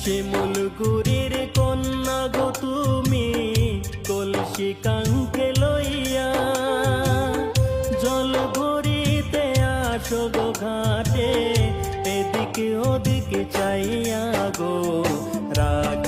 শিমুলগুড়ির কন্যা গো তুমি, কলসি কাঙ্কে লইয়া জল ভরিতে আসো গো ঘাটে, এদিকে ওদিকে চাইয়া গো রাগ